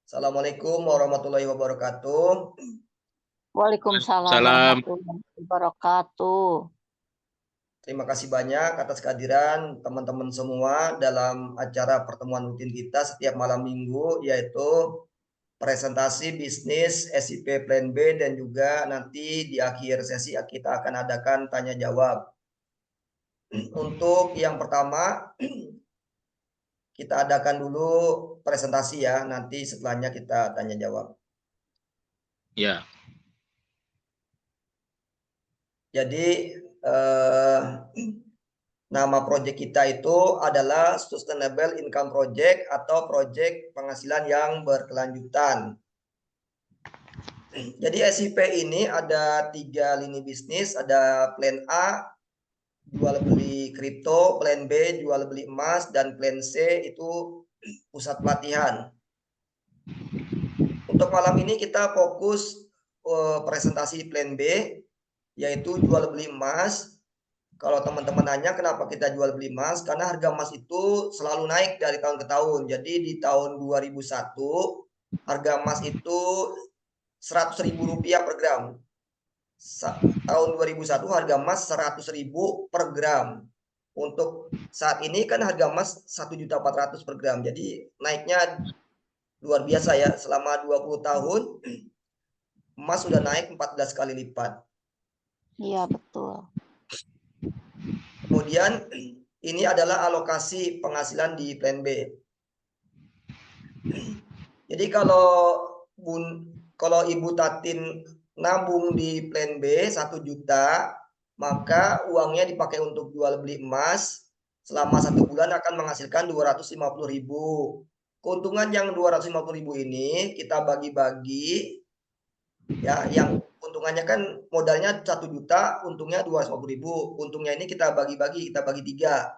Assalamualaikum warahmatullahi wabarakatuh. Waalaikumsalam Salam. warahmatullahi wabarakatuh. Terima kasih banyak atas kehadiran teman-teman semua dalam acara pertemuan rutin kita setiap malam minggu, yaitu presentasi bisnis SIP Plan B, dan juga nanti di akhir sesi kita akan adakan tanya jawab. Untuk yang pertama, kita adakan dulu presentasi ya, nanti setelahnya kita tanya jawab. Ya. Jadi nama proyek kita itu adalah Sustainable Income Project atau proyek penghasilan yang berkelanjutan. Jadi SIP ini ada 3 lini bisnis, ada plan A, jual beli kripto, plan B, jual beli emas, dan plan C itu pusat pelatihan. Untuk malam ini kita fokus presentasi plan B, yaitu jual beli emas. Kalau teman-teman nanya kenapa kita jual beli emas, karena harga emas itu selalu naik dari tahun ke tahun. Jadi di tahun 2001 harga emas itu Rp100.000 per gram. Tahun 2001 harga emas 100.000 per gram. Untuk saat ini kan harga emas 1.400.000 per gram. Jadi naiknya luar biasa ya. Selama 20 tahun emas sudah naik 14 kali lipat. Iya, betul. Kemudian ini adalah alokasi penghasilan di plan B. Jadi kalau Ibu Tatin nabung di plan B 1 juta, maka uangnya dipakai untuk jual beli emas selama 1 bulan akan menghasilkan 250.000. Keuntungan yang 250.000 ini kita bagi-bagi ya, yang untungannya kan modalnya 1 juta, untungnya 250.000. Untungnya ini kita bagi-bagi, kita bagi 3.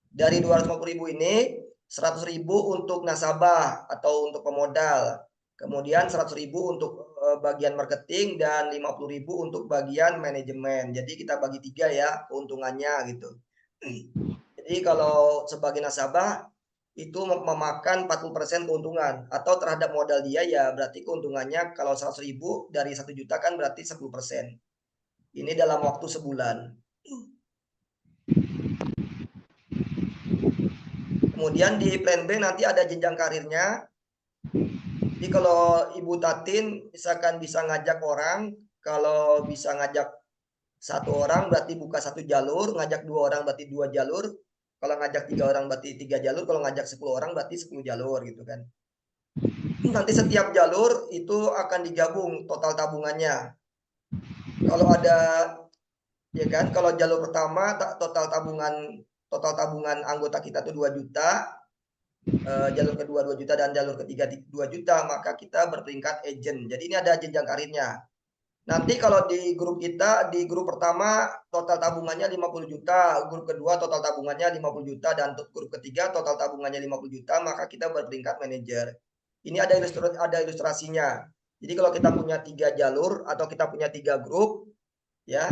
Dari 250.000 ini 100.000 untuk nasabah atau untuk pemodal. Kemudian 100.000 untuk bagian marketing dan 50.000 untuk bagian manajemen. Jadi kita bagi 3 ya keuntungannya gitu. Jadi kalau sebagai nasabah itu memakan 40% keuntungan, atau terhadap modal dia ya berarti keuntungannya kalau 100.000 dari 1 juta kan berarti 10%. Ini dalam waktu sebulan. Kemudian di plan B nanti ada jenjang karirnya. Jadi kalau Ibu Tatin misalkan bisa ngajak orang, kalau bisa ngajak 1 orang berarti buka 1 jalur, ngajak 2 orang berarti 2 jalur, kalau ngajak 3 orang berarti 3 jalur, kalau ngajak 10 orang berarti 10 jalur gitu kan. Nanti setiap jalur itu akan digabung total tabungannya. Kalau ada ya kan, kalau jalur pertama total tabungan anggota kita itu 2 juta, jalur kedua 2 juta dan jalur ketiga 2 juta, maka kita berperingkat agent. Jadi ini ada jenjang karirnya. Nanti kalau di grup kita, di grup pertama total tabungannya 50 juta, grup kedua total tabungannya 50 juta, dan untuk grup ketiga total tabungannya 50 juta, maka kita berperingkat manajer. Ini ada ilustrasinya. Jadi kalau kita punya 3 jalur atau kita punya 3 grup ya.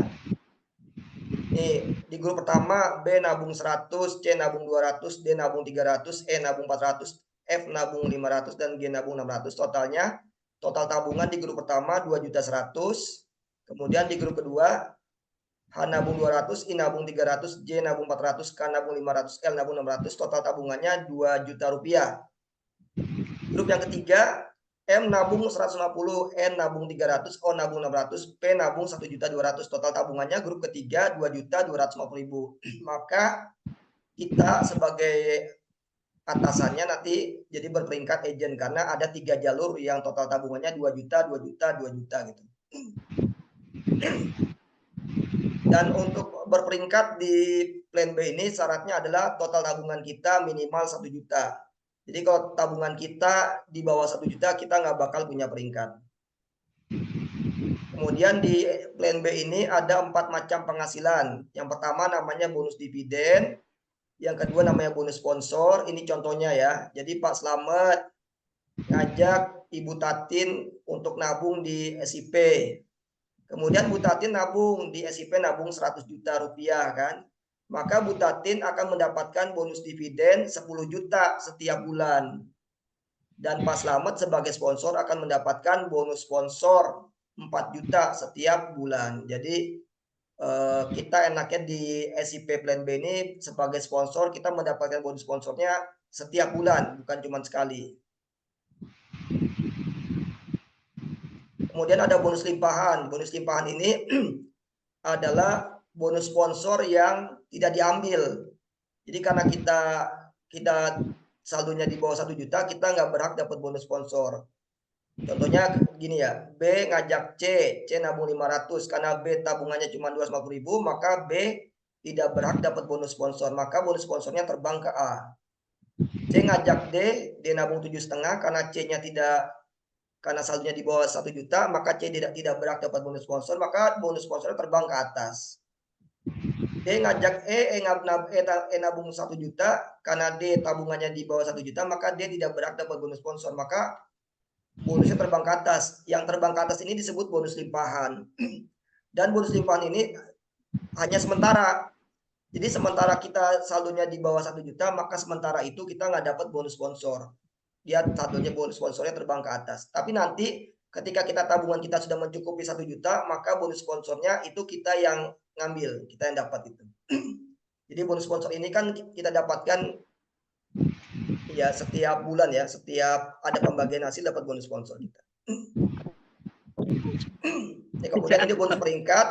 Nih, di grup pertama B nabung 100, C nabung 200, D nabung 300, E nabung 400, F nabung 500, dan G nabung 600. Total tabungan di grup pertama 2.100.000. Kemudian di grup kedua H nabung 200, I nabung 300, J nabung 400, K nabung 500, L nabung 600. Total tabungannya 2 juta rupiah. Grup yang ketiga M nabung 150, N nabung 300, O nabung 600, P nabung 1.200.000. Total tabungannya grup ketiga 2.250.000. Maka kita sebagai atasannya nanti jadi berperingkat agent, karena ada 3 jalur yang total tabungannya 2 juta, 2 juta, 2 juta gitu. Dan untuk berperingkat di plan B ini syaratnya adalah total tabungan kita minimal 1 juta. Jadi kalau tabungan kita di bawah 1 juta, kita nggak bakal punya peringkat. Kemudian di plan B ini ada 4 macam penghasilan. Yang pertama namanya bonus dividen. Yang kedua namanya bonus sponsor. Ini contohnya ya. Jadi Pak Slamet ngajak Ibu Tatin untuk nabung di SIP. Kemudian Bu Tatin nabung di SIP, nabung 100 juta rupiah kan. Maka Bu Tatin akan mendapatkan bonus dividen 10 juta setiap bulan. Dan Pak Slamet sebagai sponsor akan mendapatkan bonus sponsor 4 juta setiap bulan. Jadi kita enaknya di SIP Plan B ini sebagai sponsor kita mendapatkan bonus sponsornya setiap bulan, bukan cuma sekali. Kemudian ada bonus limpahan. Bonus limpahan ini adalah bonus sponsor yang tidak diambil. Jadi karena kita saldonya di bawah 1 juta, kita nggak berhak dapat bonus sponsor. Contohnya gini ya, B ngajak C nabung 500, karena B tabungannya cuma 250.000, maka B tidak berhak dapat bonus sponsor, maka bonus sponsornya terbang ke A. C ngajak D nabung 7,5, karena C-nya karena saldonya di bawah 1 juta, maka C tidak berhak dapat bonus sponsor, maka bonus sponsornya terbang ke atas. D ngajak E nabung 1 juta, karena D tabungannya di bawah 1 juta, maka D tidak berhak dapat bonus sponsor, maka bonusnya terbang ke atas. Yang terbang ke atas ini disebut bonus limpahan. Dan bonus limpahan ini hanya sementara. Jadi sementara kita saldonya di bawah 1 juta, maka sementara itu kita nggak dapat bonus sponsor. Dia saldonya bonus sponsornya terbang ke atas. Tapi nanti ketika tabungan kita sudah mencukupi 1 juta, maka bonus sponsornya itu kita yang ngambil, kita yang dapat itu. Jadi bonus sponsor ini kan kita dapatkan ya setiap bulan ya, setiap ada pembagian hasil dapat bonus sponsor kita. Ya, kemudian ini bonus peringkat,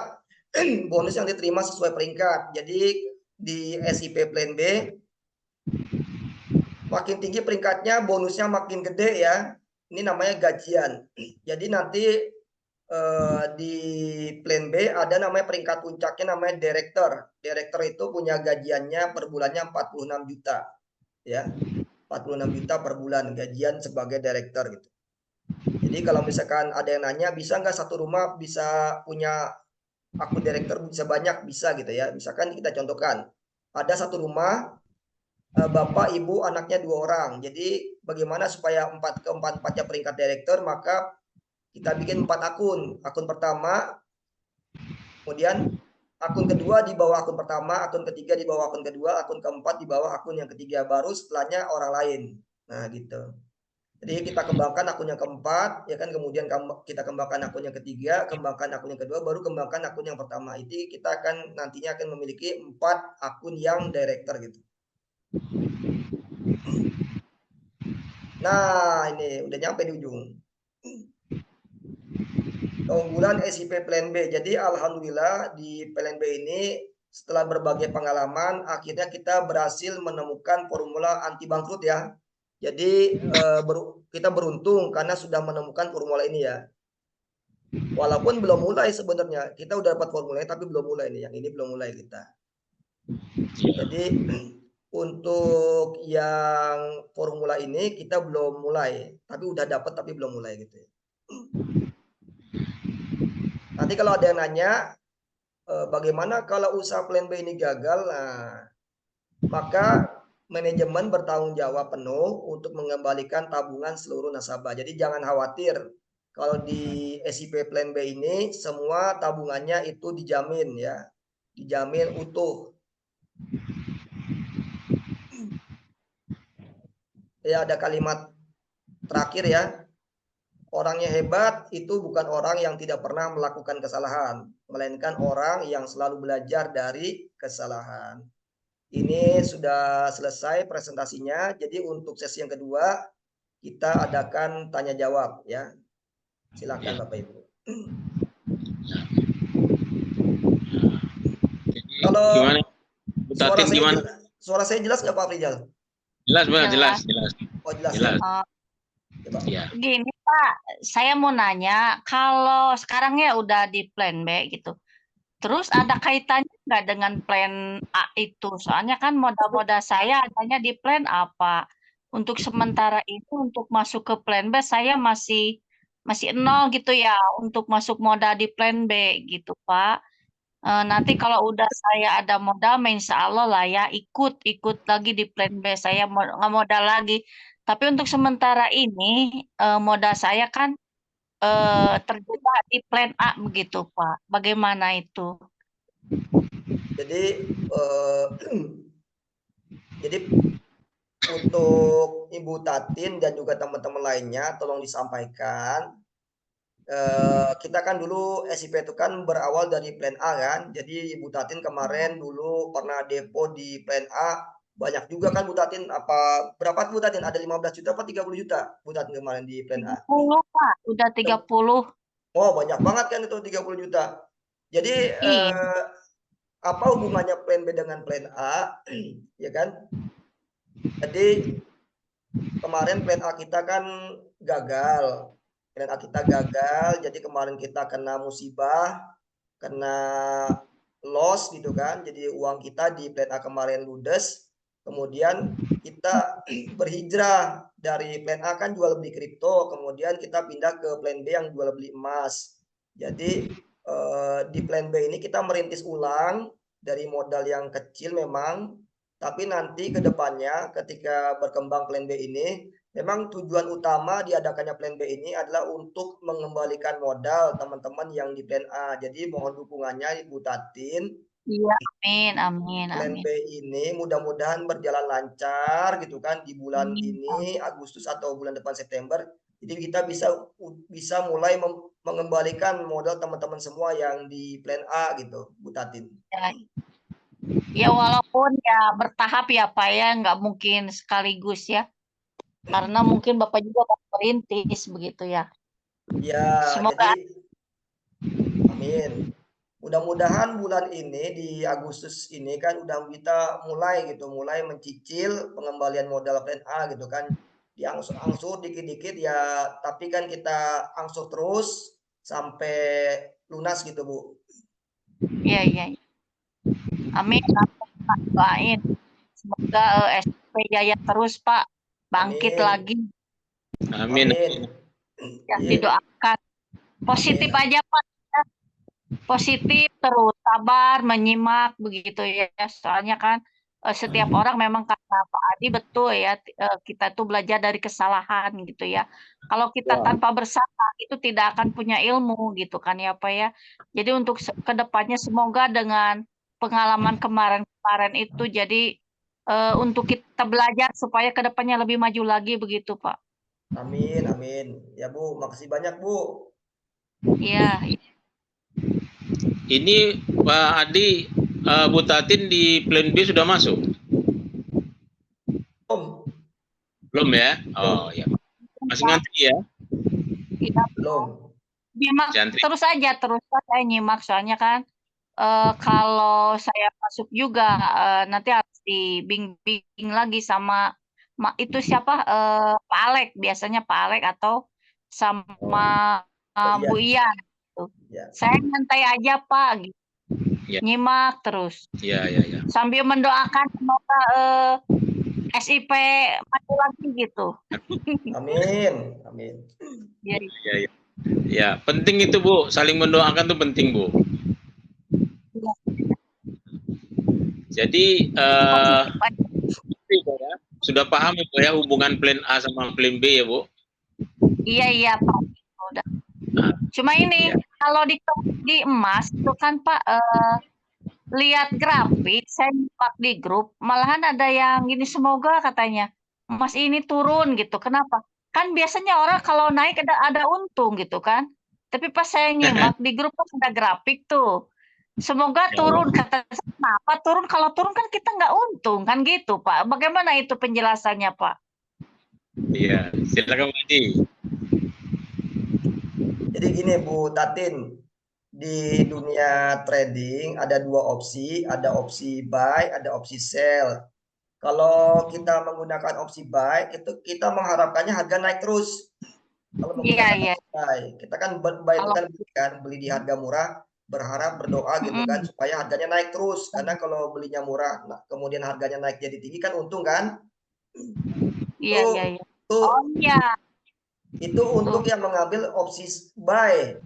bonus yang diterima sesuai peringkat. Jadi di SIP Plan B makin tinggi peringkatnya, bonusnya makin gede ya. Ini namanya gajian. Jadi nanti di Plan B ada namanya peringkat puncaknya namanya director. Director itu punya gajiannya per bulannya 46 juta. Ya. 46 juta per bulan gajian sebagai director gitu. Jadi kalau misalkan ada yang nanya, bisa nggak satu rumah bisa punya akun director bisa banyak? Bisa gitu ya. Misalkan kita contohkan, ada satu rumah, bapak, ibu, anaknya 2 orang. Jadi bagaimana supaya keempat-empatnya peringkat director, maka kita bikin 4 akun. Akun pertama, kemudian akun kedua di bawah akun pertama, akun ketiga di bawah akun kedua, akun keempat di bawah akun yang ketiga, baru setelahnya orang lain. Nah gitu. Jadi kita kembangkan akun yang keempat, ya kan, kemudian kita kembangkan akun yang ketiga, kembangkan akun yang kedua, baru kembangkan akun yang pertama. Itu kita akan nantinya akan memiliki 4 akun yang director gitu. Nah ini udah nyampe di ujung. Keunggulan SIP Plan B. Jadi alhamdulillah di Plan B ini setelah berbagai pengalaman, akhirnya kita berhasil menemukan formula anti bangkrut ya. Jadi kita beruntung karena sudah menemukan formula ini ya. Walaupun belum mulai sebenarnya, kita udah dapat formulanya tapi belum mulai nih. Yang ini belum mulai kita. Jadi untuk yang formula ini kita belum mulai, tapi udah dapat tapi belum mulai gitu ya. Nanti kalau ada yang nanya, bagaimana kalau usaha Plan B ini gagal? Nah, maka manajemen bertanggung jawab penuh untuk mengembalikan tabungan seluruh nasabah. Jadi jangan khawatir. Kalau di SIP Plan B ini semua tabungannya itu dijamin ya. Dijamin utuh. Ya ada kalimat terakhir ya. Orangnya hebat itu bukan orang yang tidak pernah melakukan kesalahan, melainkan orang yang selalu belajar dari kesalahan. Ini sudah selesai presentasinya. Jadi untuk sesi yang kedua kita adakan tanya jawab ya. Silakan Bapak Ibu. Kalau gimana? Suara saya jelas nggak Pak Rizal? Jelas, jelas. Oh jelas. Jelas. Ya. Gini Pak, saya mau nanya, kalau sekarang ya udah di Plan B gitu, terus ada kaitannya nggak dengan Plan A itu? Soalnya kan modal saya adanya di Plan apa? Untuk sementara ini untuk masuk ke Plan B saya masih nol gitu ya untuk masuk modal di Plan B gitu Pak. Nanti kalau udah saya ada modal, insya Allah lah ya ikut lagi di Plan B. Saya nggak modal lagi. Tapi untuk sementara ini modal saya kan terjebak di Plan A begitu Pak. Bagaimana itu? Jadi untuk Ibu Tatin dan juga teman-teman lainnya, tolong disampaikan. Kita kan dulu SIP itu kan berawal dari plan A kan. Jadi Ibu Tatin kemarin dulu pernah depo di plan A. Banyak juga kan Bu Tatin, berapa Bu Tatin? Ada 15 juta apa 30 juta Bu Tatin kemarin di plan A? 30 Pak, udah 30. Oh, banyak banget kan itu 30 juta. Jadi Iya. apa hubungannya plan B dengan plan A? Ya kan? Jadi kemarin plan A kita kan gagal. Plan A kita gagal, jadi kemarin kita kena musibah, kena loss gitu kan. Jadi uang kita di plan A kemarin ludes. Kemudian kita berhijrah dari plan A kan jual beli kripto, kemudian kita pindah ke plan B yang jual beli emas. Jadi di plan B ini kita merintis ulang dari modal yang kecil memang, tapi nanti ke depannya ketika berkembang plan B ini, memang tujuan utama diadakannya plan B ini adalah untuk mengembalikan modal teman-teman yang di plan A. Jadi mohon dukungannya Ibu Tatin. Iya, amin, amin, Plan amin. B ini mudah-mudahan berjalan lancar gitu kan di bulan Amin. ini Agustus atau bulan depan September. Jadi kita bisa mulai mengembalikan modal teman-teman semua yang di plan A gitu, Bu Tatin. Ya walaupun ya bertahap ya Pak ya, nggak mungkin sekaligus ya. Karena mungkin Bapak juga mau merintis begitu ya. Ya, Semoga jadi amin. Mudah-mudahan bulan ini di Agustus ini kan udah kita mulai mencicil pengembalian modal plan A gitu kan. Diangsur-angsur dikit-dikit ya, tapi kan kita angsur terus sampai lunas gitu, Bu. iya. Amin, Pak, doain. Semoga SIP jaya terus Pak, bangkit Amin. lagi. Amin. Ya, didoakan. Positif aja Pak. Positif terus, sabar, menyimak begitu ya. Soalnya kan setiap orang memang kata Pak Adi betul ya, kita tuh belajar dari kesalahan gitu ya. Kalau kita tanpa bersalah itu tidak akan punya ilmu gitu kan ya Pak ya. Jadi untuk kedepannya semoga dengan pengalaman kemarin-kemarin itu jadi untuk kita belajar supaya kedepannya lebih maju lagi begitu Pak. Amin, amin. Ya Bu, makasih banyak Bu. Iya. Ini Pak Adi, Bu Tatin di plan B sudah masuk? Belum ya? Oh ya. Masih ngantri ya? Iya. Belum. Nyimak terus aja, terus saya nyimak soalnya kan kalau saya masuk juga nanti harus dibimbing lagi sama itu siapa Pak Alek, biasanya Pak Alek atau sama Bu Ian gitu. Saya nyantai aja Pak gitu. Nyimak terus. Iya. Sambil mendoakan semoga SIP maju lagi gitu. Amin. Iya. Ya, penting itu Bu, saling mendoakan itu penting Bu. Jadi sudah paham Ibu ya hubungan plan A sama plan B ya Bu? Iya Pak. Udah. Cuma ini kalau di emas itu kan Pak lihat grafik, saya nyimak di grup, malahan ada yang gini semoga katanya emas ini turun gitu. Kenapa? Kan biasanya orang kalau naik ada untung gitu kan. Tapi pas saya nyimak di grup kan ada grafik tuh. Semoga turun, kata kenapa turun? Kalau turun kan kita nggak untung kan gitu Pak. Bagaimana itu penjelasannya Pak? Iya, silakan Bu Adi. Jadi gini Bu Tatin, di dunia trading ada dua opsi, ada opsi buy, ada opsi sell. Kalau kita menggunakan opsi buy, itu kita mengharapkannya harga naik terus. Kalau menggunakan opsi buy, kita kan buy itu kan beli di harga murah, berharap berdoa gitu kan supaya harganya naik terus. Karena kalau belinya murah, kemudian harganya naik jadi tinggi kan untung kan? Iya. Oh iya. Itu untuk yang mengambil opsi buy.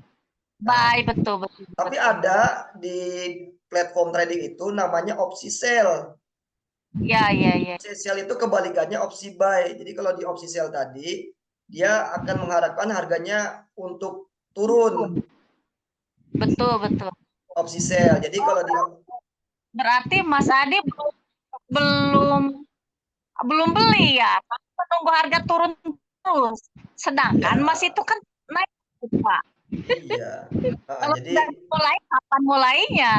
Buy, betul. Tapi ada di platform trading itu namanya opsi sell. Iya. Opsi sell itu kebalikannya opsi buy. Jadi kalau di opsi sell tadi, dia akan mengharapkan harganya untuk turun. Betul. Opsi sell. Jadi kalau dia berarti Mas Adi belum belum beli ya, menunggu harga turun terus. Sedangkan emas itu kan naik, Pak. Iya. Kalau Jadi udah mulai, kapan mulainya?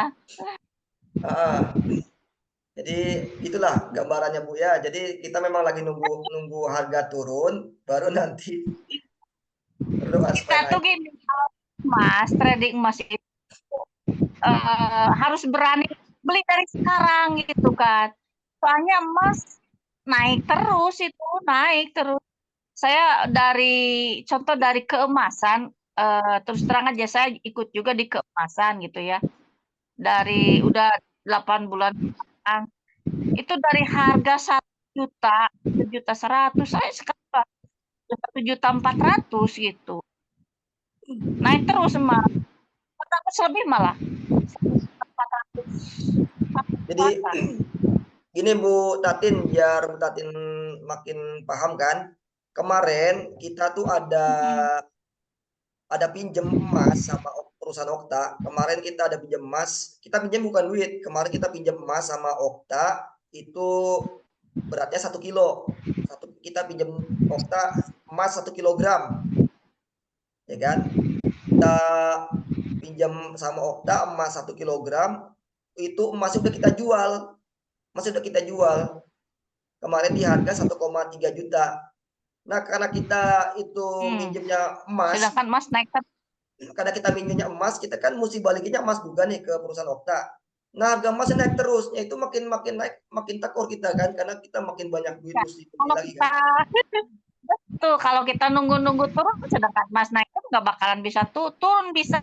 jadi itulah gambarannya Bu ya. Jadi kita memang lagi nunggu harga turun, baru nanti baru Kita tuh naik. gini, Mas, trading emas itu harus berani beli dari sekarang gitu kan. Soalnya emas naik terus itu, naik terus. Saya contoh dari keemasan, terus terang aja saya ikut juga di keemasan gitu ya. Dari udah 8 bulan sekarang, itu dari harga 1 juta, 1.100.000, saya sekarang 1.400.000 gitu. Naik terus emas. 400 lebih malah. 1.400. Jadi gini Bu Tatin, biar Bu Tatin makin paham kan. Kemarin kita tuh ada pinjem emas sama perusahaan Okta. Kemarin kita ada pinjam emas, kita pinjam bukan duit. Kemarin kita pinjam emas sama Okta itu beratnya 1 kilo. Kita pinjam Okta emas 1 kilogram, ya kan? Kita pinjam sama Okta emas 1 kilogram, itu emasnya udah kita jual. Emasnya udah kita jual. Kemarin di harga 1,3 juta. Nah, karena kita itu minjemnya emas, sedangkan emas naik karena kita minjemnya emas, kita kan mesti balikinnya emas juga nih ke perusahaan Okta. Nah, harga emasnya naik terus, ya itu makin naik, makin takut kita kan, karena kita makin banyak duit mesti beli lagi kan. Betul, kalau kita nunggu-nunggu turun, sedangkan emas naik itu nggak bakalan bisa turun bisa,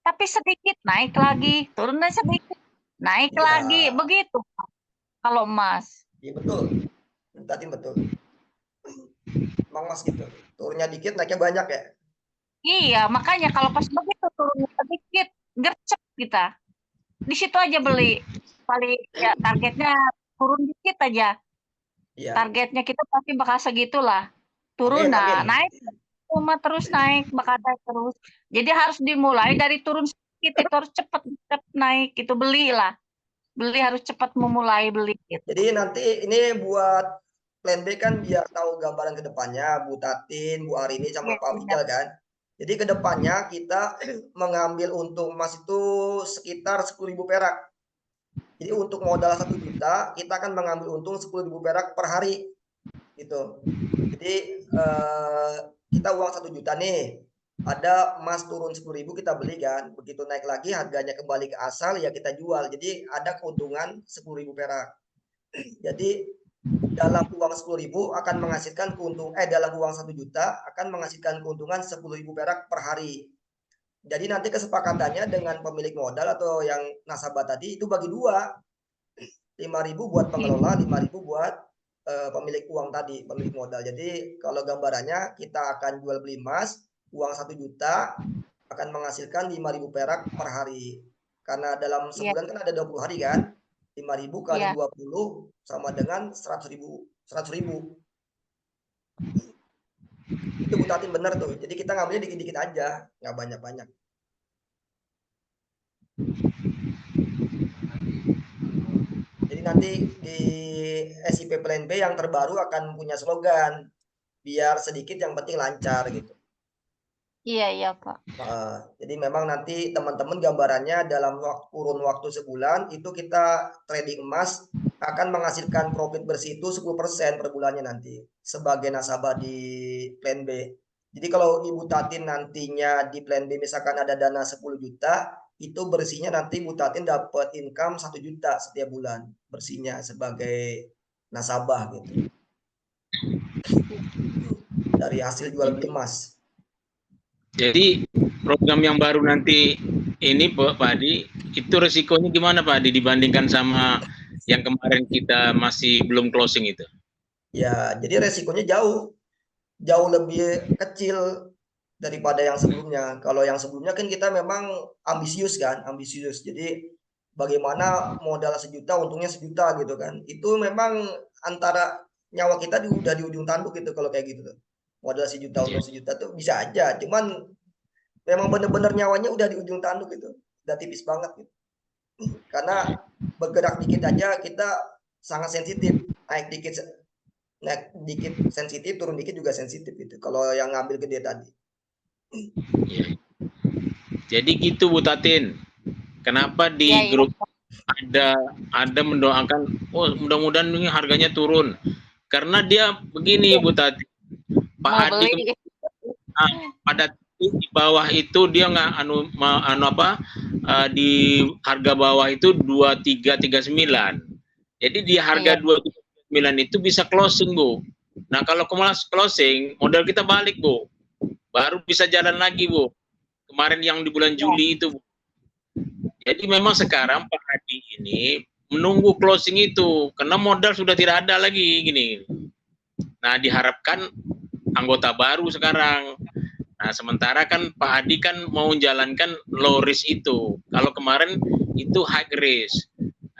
tapi sedikit naik lagi, turun dan sedikit naik lagi, begitu. Kalau emas. Iya betul, tadi betul. Emang emas gitu, turunnya dikit, naiknya banyak ya. Iya, makanya kalau pas begitu turunnya sedikit, gercep kita. Di situ aja beli. Paling ya targetnya turun dikit aja. Iya. Targetnya kita pasti bakal segitulah. Turun, naik, cuma terus naik, bakal naik terus. Jadi harus dimulai dari turun sedikit, itu harus cepat naik, itu belilah. Beli harus cepat memulai beli. Gitu. Jadi nanti ini buat plan B kan biar tahu gambaran ke depannya, Bu Tatin, Bu Arini, sama Pak Wijal kan. Jadi ke depannya kita mengambil untung emas itu sekitar 10.000 perak. Jadi untuk modal 1 juta, kita akan mengambil untung 10.000 perak per hari. Gitu. Jadi kita uang 1 juta nih, ada emas turun 10.000 kita beli kan, begitu naik lagi harganya kembali ke asal ya kita jual. Jadi ada keuntungan 10.000 perak. Jadi dalam uang 10.000 akan menghasilkan dalam uang 1 juta akan menghasilkan keuntungan 10.000 perak per hari. Jadi nanti kesepakatannya dengan pemilik modal atau yang nasabah tadi itu bagi dua. 5.000 buat pengelola, 5.000 buat pemilik uang tadi, pemilik modal. Jadi kalau gambarannya kita akan jual beli emas, uang 1 juta akan menghasilkan 5.000 perak per hari. Karena dalam sebulan kan ada 20 hari kan. 5.000 kali 20 sama dengan 100.000. 100.000. Itu Bu Tatin bener tuh. Jadi kita ngambilnya dikit-dikit aja, nggak banyak-banyak. Jadi nanti di SIP Plan B yang terbaru akan punya slogan, biar sedikit yang penting lancar gitu. Iya Pak. Jadi memang nanti teman-teman gambarannya dalam kurun waktu sebulan itu kita trading emas akan menghasilkan profit bersih itu 10% per bulannya nanti sebagai nasabah di Plan B. Jadi kalau Ibu Tatin nantinya di Plan B misalkan ada dana 10 juta, itu bersihnya nanti Ibu Tatin dapat income 1 juta setiap bulan bersihnya sebagai nasabah gitu. Dari hasil jual beli emas. Jadi program yang baru nanti ini Pak Adi, itu resikonya gimana Pak Adi dibandingkan sama yang kemarin kita masih belum closing itu? Ya, jadi resikonya jauh lebih kecil daripada yang sebelumnya. Kalau yang sebelumnya kan kita memang ambisius kan, ambisius. Jadi bagaimana modal 1 juta untungnya 1 juta gitu kan. Itu memang antara nyawa kita udah di ujung tanduk gitu kalau kayak gitu tuh. Modal 1 juta untung 1 juta tuh bisa aja, cuman memang bener-bener nyawanya udah di ujung tanduk gitu. Udah tipis banget gitu. Karena bergerak dikit aja kita sangat sensitif. Naik dikit naik dikit sensitif, turun dikit juga sensitif itu. Kalau yang ngambil gede tadi. Ya. Jadi gitu Bu Tatin. Kenapa di Ya, grup ada mendoakan, oh mudah-mudahan ini harganya turun. Karena dia begini Bu Tatin. Pak mau Adi beli. pada di bawah itu dia nggak di harga bawah itu 2339. Jadi di harga 239 itu bisa closing Bu. Nah kalau closing modal kita balik Bu, baru bisa jalan lagi Bu. Kemarin yang di bulan Juli itu Bu. Jadi memang sekarang Pak Adi ini menunggu closing itu karena modal sudah tidak ada lagi gini. Nah diharapkan anggota baru sekarang. Nah, sementara kan Pak Adi kan mau menjalankan low risk itu. Kalau kemarin itu high risk.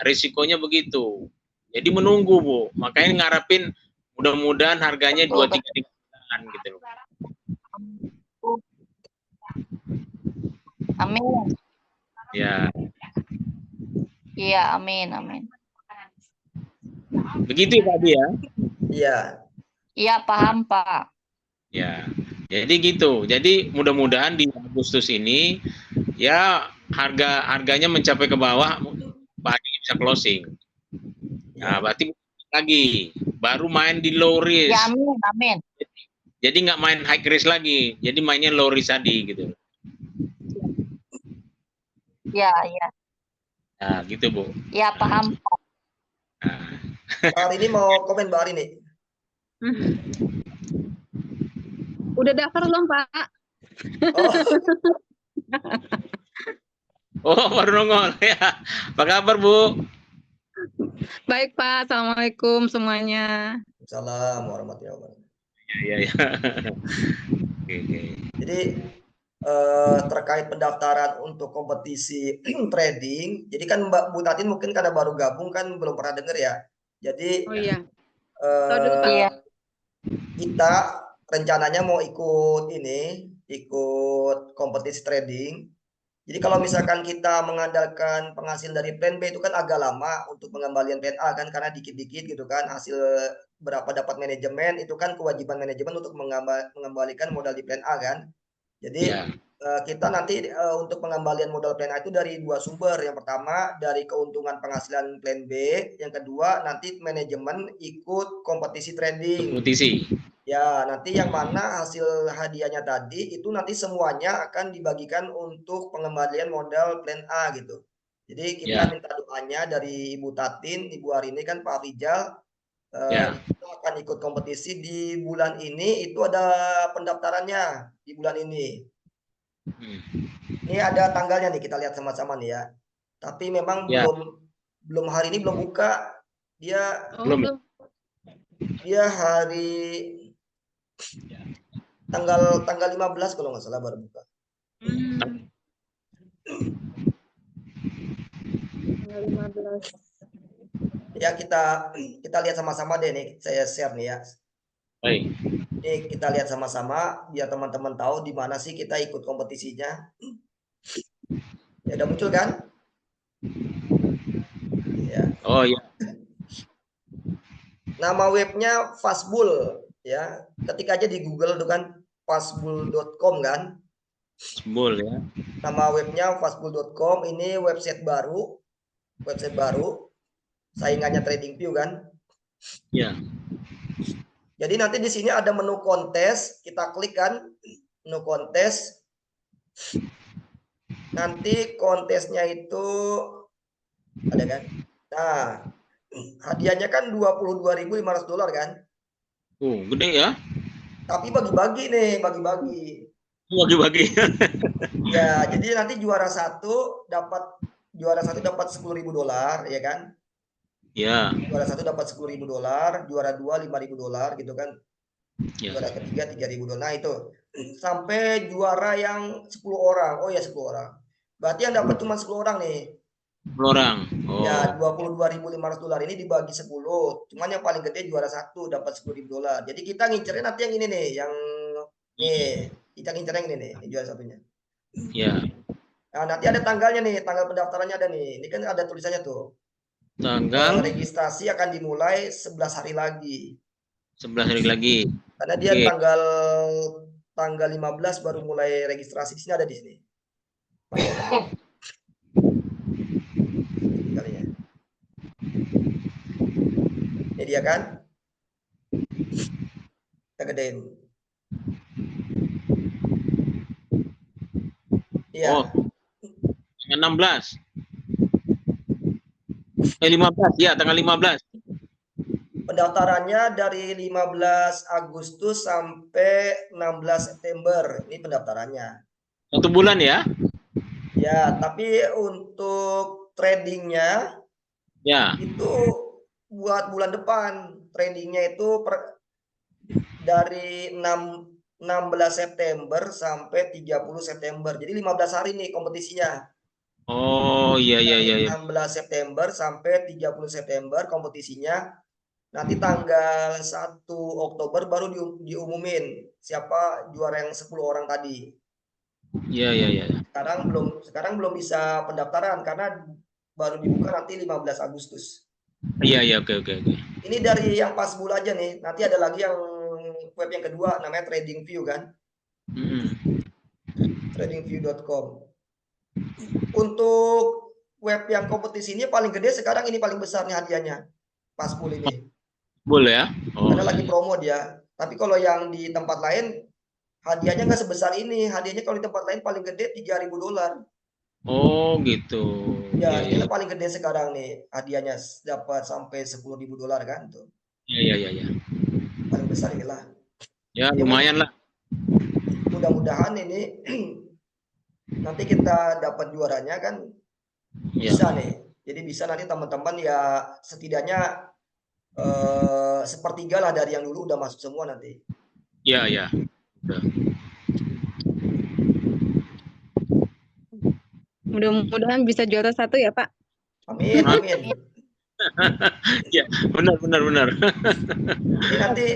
Risikonya begitu. Jadi menunggu, Bu. Makanya ngarepin mudah-mudahan harganya 239 gitu loh. Amin. Ya. Iya, amin, amin. Begitu Pak Adi ya? Iya. Iya, paham, Pak. Ya. Jadi gitu. Jadi mudah-mudahan di Agustus ini ya harganya mencapai ke bawah, Pak Adi bisa closing. Nah, berarti lagi baru main di low risk. Ya, amin, amin. Jadi nggak main high risk lagi. Jadi mainnya low risk tadi gitu. Ya, ya. Nah, gitu Bu. Ya, paham. Nah. Mbak Arini mau komen Mbak Arini? Udah daftar belum Pak? Oh, baru nongol ya. Apa kabar Bu? Baik Pak, Assalamualaikum semuanya. Assalamualaikum warahmatullahi wabarakatuh. Ya. Oke. Jadi terkait pendaftaran untuk kompetisi trading, jadi kan Mbak Bu Tatin mungkin karena baru gabung kan belum pernah dengar ya. Jadi kita rencananya mau ikut kompetisi trading. Jadi kalau misalkan kita mengandalkan penghasil dari plan B itu kan agak lama untuk pengembalian plan A kan, karena dikit-dikit gitu kan hasil berapa dapat manajemen itu kan kewajiban manajemen untuk mengembalikan modal di plan A kan. Jadi kita nanti untuk pengembalian modal plan A itu dari dua sumber. Yang pertama dari keuntungan penghasilan plan B, yang kedua nanti manajemen ikut kompetisi trading. Kompetisi. Ya, nanti yang mana hasil hadiahnya tadi itu nanti semuanya akan dibagikan untuk pengembalian modal plan A gitu. Jadi kita minta doanya dari Ibu Tatin, Ibu Arini kan Pak Rizal, kita akan ikut kompetisi di bulan ini. Itu ada pendaftarannya di bulan ini. Ini ada tanggalnya nih, kita lihat sama-sama nih ya. Tapi memang belum hari ini belum buka. Dia hari tanggal 15 kalau nggak salah baru buka. Tanggal 15. Ya kita lihat sama-sama deh nih, saya share nih ya. Baik. Ini kita lihat sama-sama biar teman-teman tahu di mana sih kita ikut kompetisinya. Ya udah muncul kan? Ya. Oh iya. Nama webnya Fastbull ya. Ketik aja di Google tuh kan fastbull.com kan. Fastbull ya. Nama webnya fastbull.com, ini website baru. Saingannya TradingView kan? Iya. Jadi nanti di sini ada menu kontes, kita klik kan menu kontes. Nanti kontesnya itu ada kan? Nah, hadiahnya kan $22.500 kan? Gede ya? Tapi bagi-bagi nih, bagi-bagi. Ya, jadi nanti juara satu dapat $10.000 ya kan? Ya. Juara satu dapat $10.000, juara dua $5.000 gitu kan? Ya. Juara ketiga $3.000. Nah itu sampai juara yang 10 orang. Oh ya 10 orang. Berarti yang dapat cuma 10 orang nih. 10 orang. Oh. Ya, $22.500 ini dibagi 10. Cuman yang paling gede juara satu dapat $10.000. Jadi kita ngincernya nanti yang ini nih, yang nih. Kita ngincer yang ini nih, juara satunya. Iya. Nah, nanti ada tanggalnya nih, tanggal pendaftarannya ada nih. Ini kan ada tulisannya tuh. Tanggal registrasi akan dimulai 11 hari lagi. 11 hari lagi. Karena dia Oke. tanggal 15 baru mulai registrasi. Di sini ada di sini. Kalinya. Ini dia kan? Kita gedein. Iya. Oh. 16. 15 ya, tanggal 15. Pendaftarannya dari 15 Agustus sampai 16 September. Ini pendaftarannya. 1 bulan ya? Ya, tapi untuk tradingnya Ya. itu buat bulan depan. Tradingnya itu dari 16 September sampai 30 September. Jadi 15 hari nih kompetisinya. Oh, iya. 16 September sampai 30 September kompetisinya. Nanti tanggal 1 Oktober baru diumumin siapa juara yang 10 orang tadi. Iya. Sekarang belum bisa pendaftaran karena baru dibuka nanti 15 Agustus. Iya, oke. Ini dari yang pas bulu aja nih. Nanti ada lagi yang web yang kedua namanya TradingView kan. Tradingview.com. Untuk web yang kompetisi ini paling gede sekarang ini paling besar nih hadiahnya. Pas bulu ini. Boleh ya? Oh. Karena lagi promo dia. Tapi kalau yang di tempat lain hadiahnya nggak sebesar ini. Hadiahnya kalau di tempat lain paling gede $3.000. Oh, gitu. Ya, ini paling gede sekarang nih. Hadiahnya dapat sampai $10.000 kan tuh. Iya. Paling besar inilah. Ya, lumayan lah. Mudah-mudahan ini nanti kita dapat juaranya kan. Bisa nih. Jadi bisa nanti teman-teman ya setidaknya sepertiga lah dari yang dulu udah masuk semua nanti. Iya. Mudah-mudahan bisa juara 1 ya, Pak. Amin. Ya, benar. Jadi nanti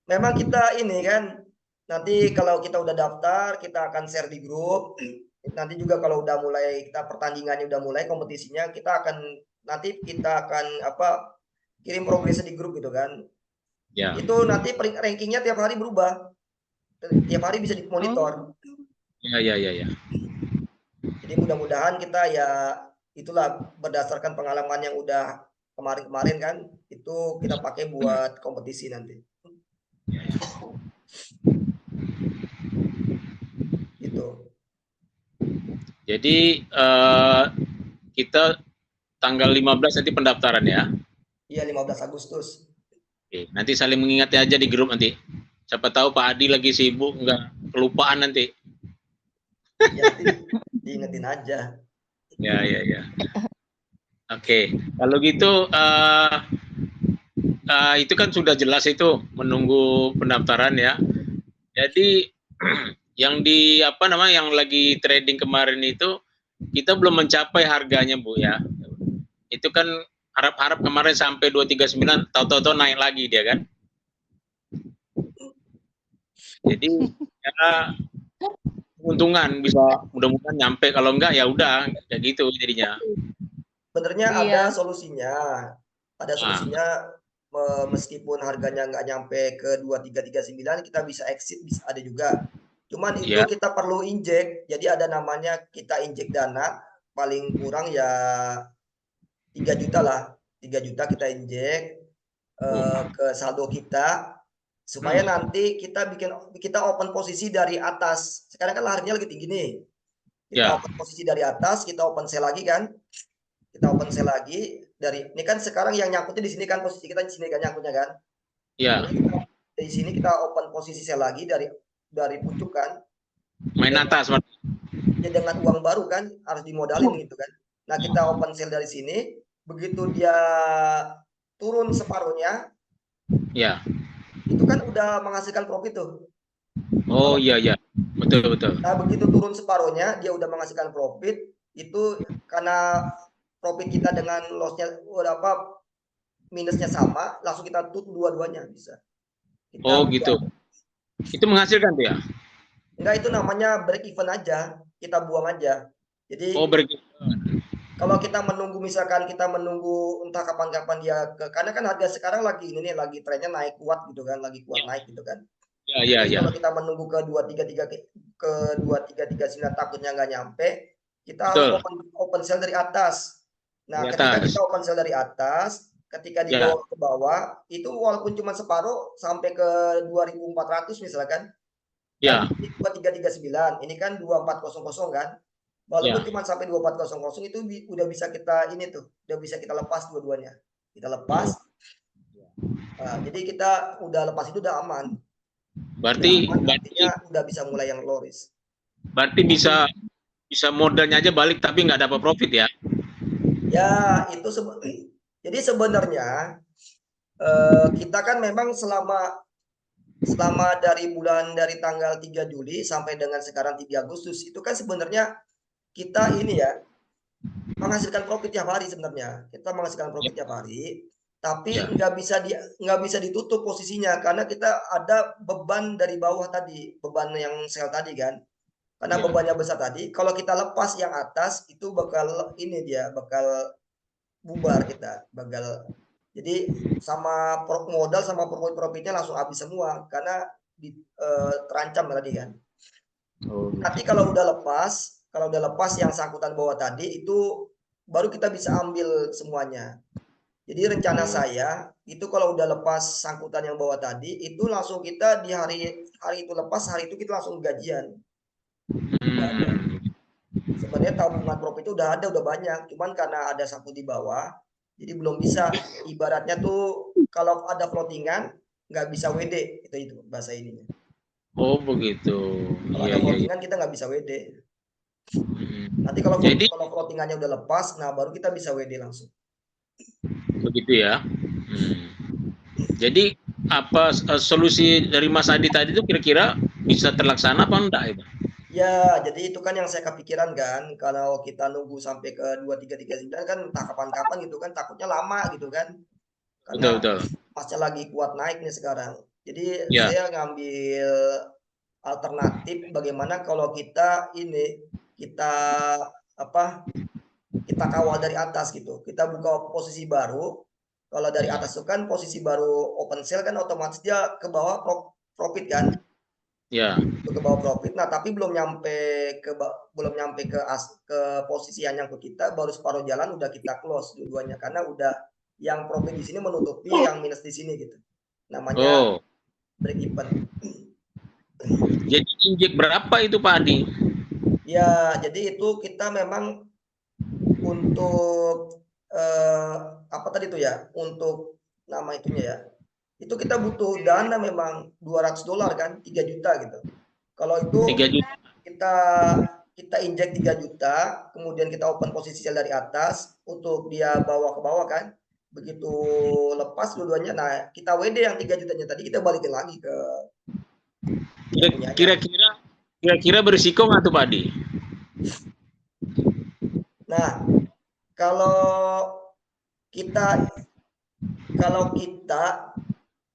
memang kita ini kan, nanti kalau kita udah daftar, kita akan share di grup. Nanti juga kalau udah mulai pertandingannya udah mulai kompetisinya, kita akan kirim progresnya di grup gitu kan. Ya. Itu nanti rankingnya tiap hari berubah. Tiap hari bisa dimonitor. Iya. Jadi mudah-mudahan kita ya itulah berdasarkan pengalaman yang udah kemarin kan, itu kita pakai buat kompetisi nanti. Gitu. Jadi kita tanggal 15 nanti pendaftaran ya? Iya, 15 Agustus. Oke, nanti saling mengingatnya aja di grup nanti. Siapa tahu Pak Adi lagi sibuk, nggak kelupaan nanti. Ya, diingetin aja. Ya. Oke, kalau gitu itu kan sudah jelas itu menunggu pendaftaran ya. Jadi yang yang lagi trading kemarin itu kita belum mencapai harganya Bu ya. Itu kan harap-harap kemarin sampai 239, tahu-tahu naik lagi dia kan. Jadi ya keuntungan bisa mudah-mudahan nyampe, kalau enggak ya udah kayak gitu jadinya. Sebenarnya ada solusinya. Ada solusinya meskipun harganya nggak nyampe ke 2339 kita bisa exit, bisa ada juga. Cuman itu kita perlu injek. Jadi ada namanya kita injek dana paling kurang ya 3 juta lah. 3 juta kita injek ke saldo kita supaya nanti kita open posisi dari atas. Sekarang kan harganya lagi tinggi nih. Kita open posisi dari atas, kita open sell lagi kan. Kita open sell lagi dari ini kan sekarang yang nyangkutnya di sini kan, posisi kita di sini kan nyangkutnya kan. Iya. Di sini kita open posisi sell lagi dari pucuk kan. Main atas. Ya dengan uang baru kan harus dimodalin gitu kan. Nah, kita open sell dari sini, begitu dia turun separuhnya. Ya. Itu kan udah menghasilkan profit tuh. Oh iya. Betul. Nah, begitu turun separuhnya dia udah menghasilkan profit, itu karena profit kita dengan lossnya minusnya sama, langsung kita tutup dua-duanya bisa. Gitu. Itu menghasilkan tuh ya? Enggak, itu namanya break even aja, kita buang aja. Jadi break even. kalau kita menunggu, misalkan kita menunggu entah kapan-kapan dia karena kan harga sekarang lagi ini nih, lagi trennya naik kuat gitu kan, lagi kuat naik gitu kan. Jadi kalau kita menunggu ke 2339 takutnya nggak nyampe, kita harus open sell dari atas. Nah, ketika kita open sell dari atas, ketika dibawa ke bawah, itu walaupun cuma separuh sampai ke 2400 misalkan. Ya. 2339, ini kan 2400 kan. Walaupun cuma sampai 2400 itu udah bisa kita ini tuh, udah bisa kita lepas dua-duanya. Kita lepas. Nah, jadi kita udah lepas itu udah aman. Berarti udah bisa mulai yang low risk. Berarti bisa modalnya aja balik tapi nggak dapat profit ya? Ya, itu jadi sebenarnya kita kan memang selama dari tanggal 3 Juli sampai dengan sekarang 3 Agustus itu kan sebenarnya kita ini ya menghasilkan profit tiap hari sebenarnya. Kita menghasilkan profit tiap hari, tapi nggak bisa ditutup posisinya karena kita ada beban dari bawah tadi, beban yang sell tadi kan. Karena bebannya besar tadi, kalau kita lepas yang atas itu bakal ini dia bakal bubar kita, jadi sama modal sama profitnya langsung habis semua karena terancam tadi kan. Tapi kalau udah lepas yang sangkutan bawah tadi itu baru kita bisa ambil semuanya. Jadi rencana saya itu kalau udah lepas sangkutan yang bawah tadi itu langsung kita di hari itu lepas, hari itu kita langsung gajian. Sebenarnya tabungan profit itu udah banyak, cuman karena ada sangkut di bawah, jadi belum bisa. Ibaratnya tuh kalau ada floatingan nggak bisa WD, itu bahasa ininya. Oh begitu. Kalau ada floatingan kita nggak bisa WD. Nanti kalau floatingannya udah lepas, nah baru kita bisa WD langsung. Begitu ya. Jadi apa solusi dari Mas Adi tadi itu kira-kira bisa terlaksana apa enggak itu? Ya, jadi itu kan yang saya kepikiran kan, kalau kita nunggu sampai ke 2339 kan entah kapan-kapan gitu kan, takutnya lama gitu kan. Karena pasnya lagi kuat naik nih sekarang. Jadi saya ngambil alternatif bagaimana kalau kita kita kawal dari atas gitu. Kita buka posisi baru. Kalau dari atas itu kan posisi baru open sale kan otomatis dia ke bawah profit kan. Ke bawah profit. Nah, tapi belum nyampe ke posisi yang nyangkut kita, baru separuh jalan udah kita close dua-duanya karena udah yang profit di sini menutupi yang minus di sini gitu. Namanya break even. Jadi injek berapa itu Pak Adi? Ya, jadi itu kita memang untuk apa tadi itu ya? Untuk nama itunya ya. Itu kita butuh dana memang $200 kan, 3 juta gitu. Kalau itu 3 juta. kita injek 3 juta, kemudian kita open posisi sell dari atas untuk dia bawa ke bawah kan. Begitu lepas dua-duanya, nah kita WD yang 3 jutanya tadi kita balikin lagi ke kira-kira berisiko nggak tuh Pak Adi? Nah, kalau kita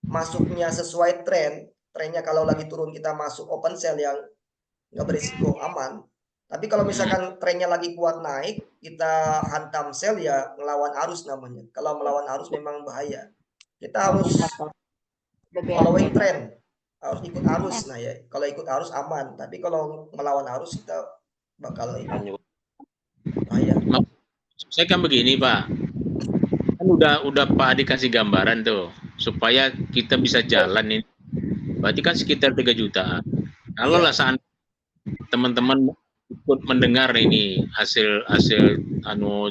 masuknya sesuai trennya kalau lagi turun kita masuk open sell yang nggak berisiko, aman. Tapi kalau misalkan trennya lagi kuat naik, kita hantam sell ya ngelawan arus namanya. Kalau melawan arus memang bahaya. Kita harus following trend, harus ikut arus. Nah ya, kalau ikut arus aman. Tapi kalau melawan arus kita bakal bahaya. Saya kan begini Pak, kan udah Pak Adi kasih gambaran tuh supaya kita bisa jalan ini. Berarti kan sekitar 3 juta. Kalau lah saat teman-teman ikut mendengar ini hasil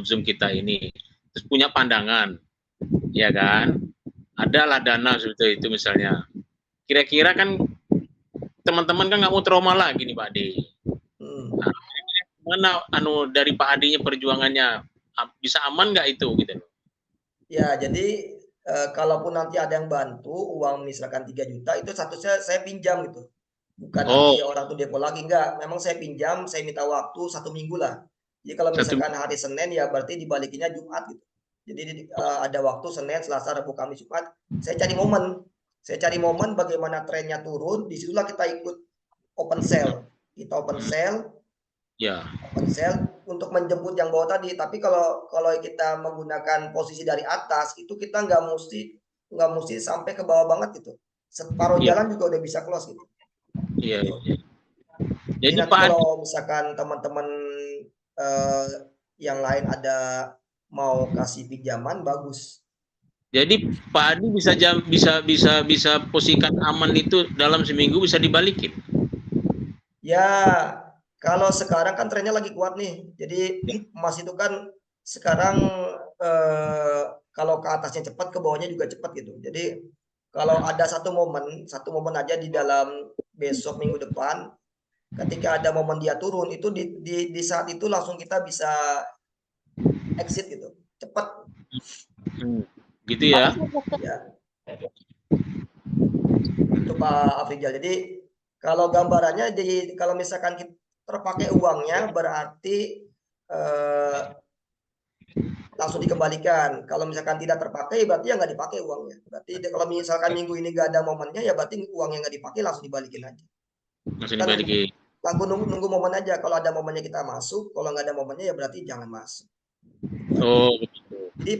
Zoom kita ini, terus punya pandangan, ya kan? Adalah dana seperti itu misalnya. Kira-kira kan teman-teman kan nggak mau trauma lagi nih Pak Adi. Mana dari Pak Adinya perjuangannya bisa aman nggak itu gitu? Ya, jadi kalaupun nanti ada yang bantu uang misalkan 3 juta itu statusnya saya pinjam gitu. Bukan nanti orang tuh depo lagi, enggak. Memang saya pinjam, saya minta waktu 1 minggu lah. Jadi kalau misalkan hari Senin ya berarti dibalikinnya Jumat gitu. Jadi ada waktu Senin, Selasa, Rabu, Kamis, Jumat. Saya cari momen bagaimana trennya turun, disitulah kita ikut open sale. Kita open sale, Ya. Ponsel untuk menjemput yang bawah tadi. Tapi kalau kita menggunakan posisi dari atas itu kita nggak mesti sampai ke bawah banget gitu. Separuh Iya. jalan juga udah bisa close gitu. Iya. Gitu. Iya. Jadi Jadi nanti Pak Adi, kalau misalkan teman-teman yang lain ada mau kasih pinjaman bagus. jadi Pak Adi bisa posisikan aman itu dalam seminggu bisa dibalikin. Ya, kalau sekarang kan trennya lagi kuat nih. Jadi emas itu kan sekarang kalau ke atasnya cepat, ke bawahnya juga cepat gitu. Jadi kalau ada satu momen aja di dalam besok minggu depan, ketika ada momen dia turun itu di saat itu langsung kita bisa exit gitu, cepat. Gitu ya. Ya. Itu Pak Afrizal. Jadi kalau gambarannya kalau misalkan kita terpakai uangnya berarti langsung dikembalikan. Kalau misalkan tidak terpakai berarti ya nggak dipakai uangnya. Berarti kalau misalkan minggu ini nggak ada momennya ya berarti uang yang nggak dipakai langsung dibalikin aja. Langsung dibalikin. Lagu nunggu momen aja. Kalau ada momennya kita masuk, kalau nggak ada momennya ya berarti jangan masuk. Oh, begitu. Jadi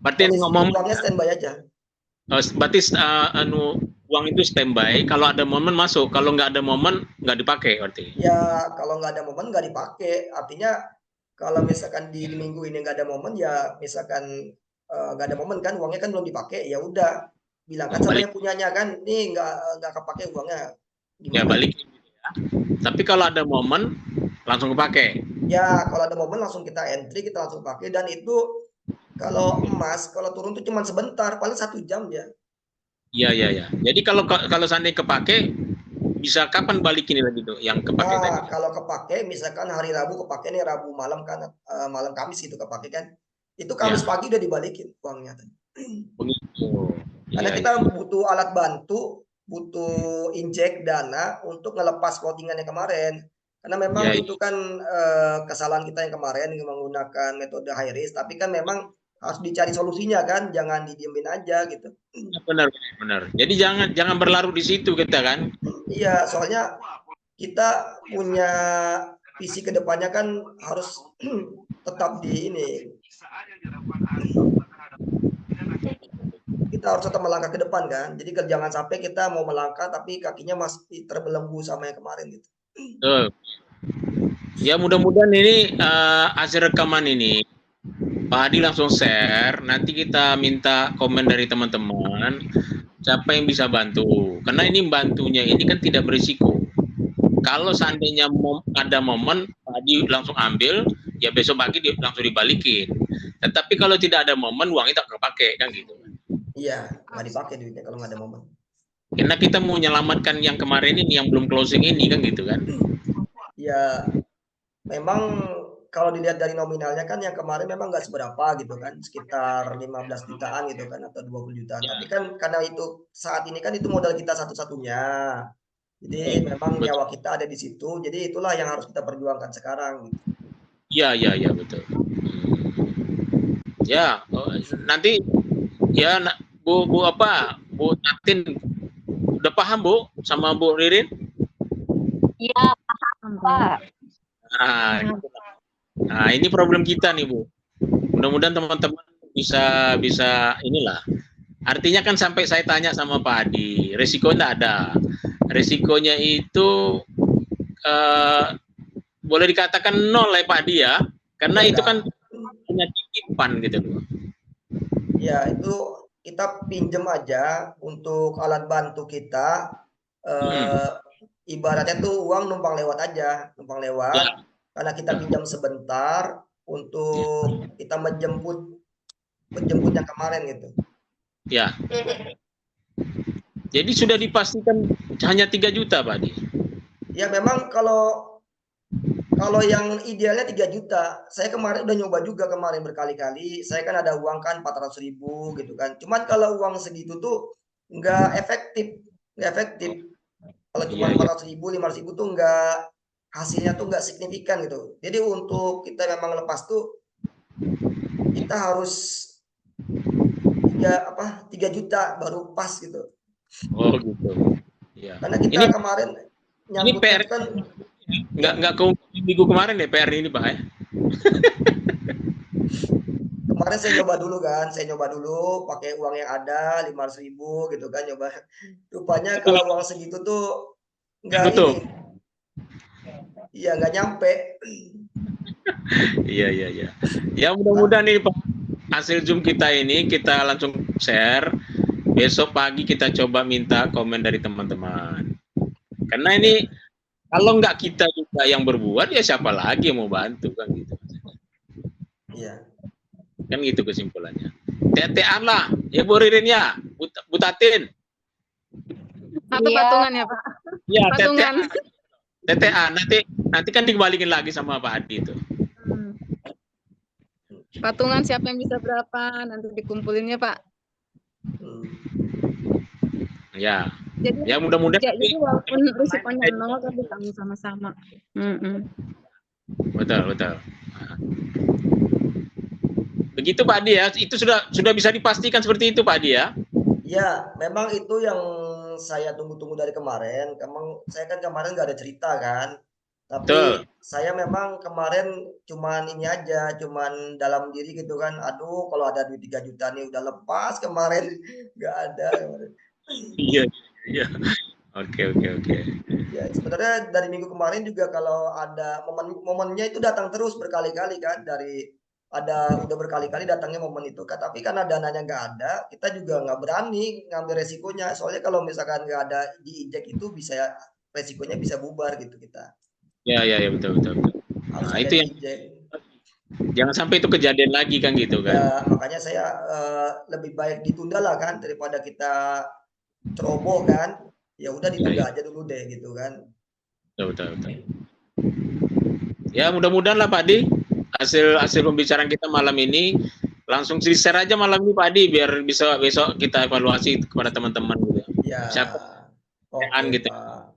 berarti ngomong uangnya standby aja. Berarti uang itu standby. Kalau ada momen masuk, kalau nggak ada momen nggak dipakai berarti. Ya kalau nggak ada momen nggak dipakai. Artinya kalau misalkan di minggu ini nggak ada momen ya misalkan nggak ada momen kan uangnya kan belum dipakai ya udah bilangkan sama yang punyanya kan ini nggak kepake uangnya. Gimana? Ya balik. Tapi kalau ada momen langsung kepake. Ya kalau ada momen langsung kita entry, kita langsung pakai dan itu kalau emas kalau turun tuh cuma sebentar paling 1 jam ya. Iya. Jadi kalau seandainya kepake bisa kapan balikin lagi tuh yang kepake tadi? Kalau kepake misalkan hari Rabu kepake nih Rabu malam kan malam Kamis gitu kepake kan. Itu Kamis pagi udah dibalikin uangnya. Begitu. Karena kita butuh alat bantu, butuh injek dana untuk ngelepas floatingannya kemarin. Karena memang itu kan kesalahan kita yang kemarin menggunakan metode high risk, tapi kan memang harus dicari solusinya kan, jangan didiemin aja gitu. Benar. Jadi jangan berlarut di situ kita kan. Iya, soalnya kita punya visi kedepannya kan harus tetap di ini. Kita harus tetap melangkah ke depan kan. Jadi jangan sampai kita mau melangkah tapi kakinya masih terbelenggu sama yang kemarin gitu. Ya mudah-mudahan ini hasil rekaman ini Pak Hadi langsung share. Nanti kita minta komen dari teman-teman siapa yang bisa bantu. Karena ini bantunya ini kan tidak berisiko. Kalau seandainya ada momen Pak Hadi langsung ambil, ya besok pagi langsung dibalikin. Tetapi kalau tidak ada momen, uangnya tak kepake kan gitu. Iya, nggak dipakai duitnya kalau nggak ada momen. Karena kita mau menyelamatkan yang kemarin ini, yang belum closing ini kan gitu kan. Ya, memang kalau dilihat dari nominalnya kan yang kemarin memang nggak seberapa gitu kan, sekitar 15 jutaan gitu kan atau 20 jutaan. Tapi kan karena itu saat ini kan itu modal kita satu-satunya. Jadi memang nyawa kita ada di situ. Jadi itulah yang harus kita perjuangkan sekarang. Iya betul. Ya, nanti ya Bu Tatin udah paham Bu sama Bu Ririn? Iya paham Pak. Nah ini problem kita nih Bu. Mudah-mudahan teman-teman bisa inilah. Artinya kan sampai saya tanya sama Pak Hadi, resikonya ada. Resikonya itu boleh dikatakan nol ya Pak Hadi ya, karena itu kan hanya titipan gitu loh. Ya itu kita pinjem aja untuk alat bantu kita. Ibaratnya tuh uang numpang lewat aja, karena kita pinjam sebentar untuk kita menjemput yang kemarin gitu. Ya. Jadi sudah dipastikan hanya 3 juta Pak Hadi? Ya memang kalau yang idealnya 3 juta. Saya kemarin udah nyoba juga kemarin berkali-kali. Saya kan ada uang kan 400.000 gitu kan. Cuman kalau uang segitu tuh nggak efektif. Kalau cuma 400.000, 500.000 tuh hasilnya tuh nggak signifikan gitu. Jadi untuk kita memang lepas tuh kita harus 3 juta baru pas gitu. Oh gitu. Ya. Karena kita kemarin nyangkut kan nggak ke minggu kemarin ya PR ini Pak ya? Kemarin saya nyoba dulu pakai uang yang ada 500.000 gitu kan, nyoba. Rupanya kalau uang segitu tuh nggak Betul. ini. Iya, nggak nyampe. Iya. Ya mudah-mudahan ini Pak, hasil Zoom kita ini kita langsung share. Besok pagi kita coba minta komen dari teman-teman. Karena ini kalau nggak kita juga yang berbuat, ya siapa lagi yang mau bantu kan gitu. Iya. Kan gitu kesimpulannya. TTA lah, ya Bu Ririn ya, Bu Tatin. Atau Iya. patungan ya Pak? Ya, Patungan. TTA nanti kan dikembalikan lagi sama Pak Adi itu. Patungan siapa yang bisa berapa nanti dikumpulinnya Pak. Ya. Jadi Ya mudah-mudahan. jadi walaupun risikonya 0 tapi kami sama-sama. Betul. Begitu Pak Adi ya, itu sudah bisa dipastikan seperti itu Pak Adi ya? Ya, memang itu yang saya tunggu-tunggu dari kemarin. Saya kan kemarin nggak ada cerita kan. Tapi Betul. saya memang kemarin cuman ini aja, cuman dalam diri gitu kan. Aduh, kalau ada duit 3 juta nih udah lepas kemarin. Nggak ada kemarin. Iya. Oke. Ya, sebenarnya dari minggu kemarin juga kalau ada momennya itu datang terus berkali-kali kan, udah berkali-kali datangnya momen itu kan, tapi karena dananya nggak ada, kita juga nggak berani ngambil resikonya. Soalnya kalau misalkan nggak ada diinjek itu resikonya bisa bubar gitu kita. Ya betul. Harus Nah, ada itu yang diinjek. jangan sampai itu kejadian lagi kan gitu kan. Ya, makanya saya lebih baik ditunda lah kan daripada kita ceroboh kan. Ya udah ditunda aja dulu deh gitu kan. Betul. Ya mudah-mudahan lah Pak Adi, hasil pembicaraan kita malam ini langsung di-share aja malam ini Pak Adi, biar bisa besok kita evaluasi kepada teman-teman gitu. Ya. Siapa gitu. Pak.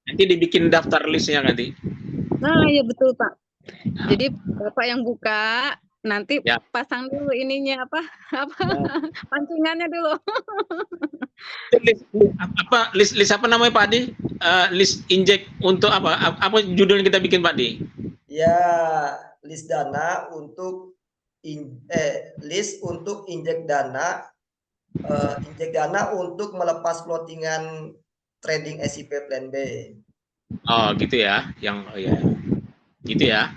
Nanti dibikin daftar listnya nanti. Nah, ya betul Pak. Jadi Bapak yang buka, nanti pasang dulu ininya apa pancingannya dulu. List apa namanya Pak Adi? List injek untuk apa? Apa judulnya kita bikin Pak Adi? Ya, list dana untuk list untuk injek dana untuk melepas plottingan trading SIP Plan B. Oh, gitu ya. Gitu ya.